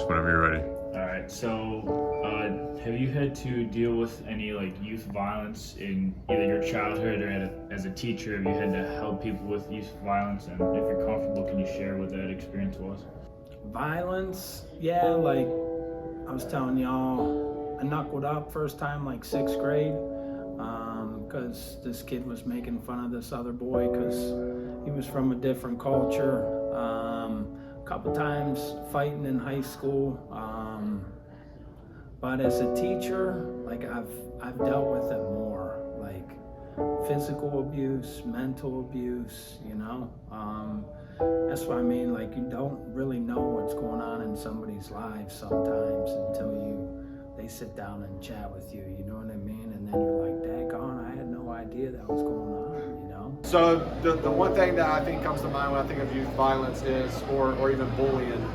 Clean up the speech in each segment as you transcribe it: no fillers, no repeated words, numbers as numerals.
whenever you're ready. All right. So, have you had to deal with any youth violence in either your childhood or as a teacher? Have you had to help people with youth violence? And if you're comfortable, can you share what that experience was? Violence, yeah. Like I was telling y'all, I knuckled up first time like 6th grade because this kid was making fun of this other boy because he was from a different culture. A couple times fighting in high school. But as a teacher, like I've dealt with it more, like physical abuse, mental abuse, you know. That's what I mean, like you don't really know what's going on in somebody's lives sometimes until they sit down and chat with you, you know what I mean? And then you're like, daggone, I had no idea that was going on, you know? So the one thing that I think comes to mind when I think of youth violence is, or even bullying,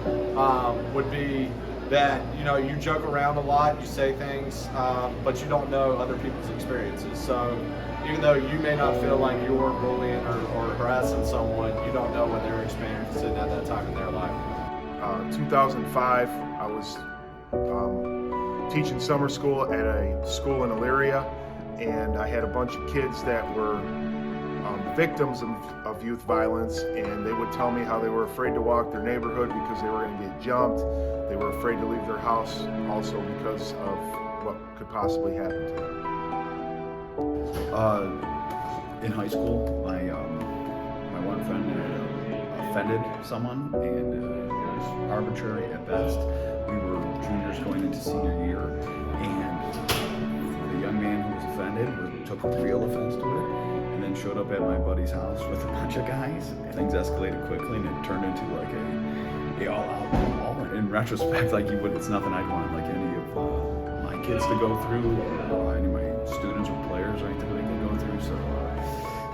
would be that, you know, you joke around a lot, you say things, but you don't know other people's experiences. So even though you may not feel like you're bullying or harassing someone, you don't know what they're experiencing at that time in their life. 2005, I was teaching summer school at a school in Elyria, and I had a bunch of kids that were victims of youth violence, and they would tell me how they were afraid to walk their neighborhood because they were going to get jumped. They were afraid to leave their house also because of what could possibly happen to them. In high school, my one friend had offended someone, and it was arbitrary at best. We were juniors going into senior year, and the young man who was offended took real offense to it, and then showed up at my buddy's house with a bunch of guys. Things escalated quickly, and it turned into like a all-out brawl. In retrospect, it's nothing I'd want like any of my kids to go through, or any of my students or players or anything they can go through. So,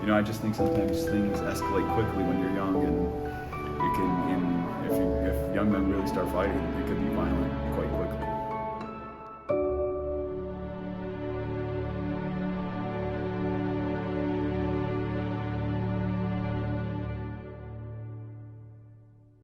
you know, I just think sometimes things escalate quickly when you're young, and you can, if young men really start fighting, it could be violent.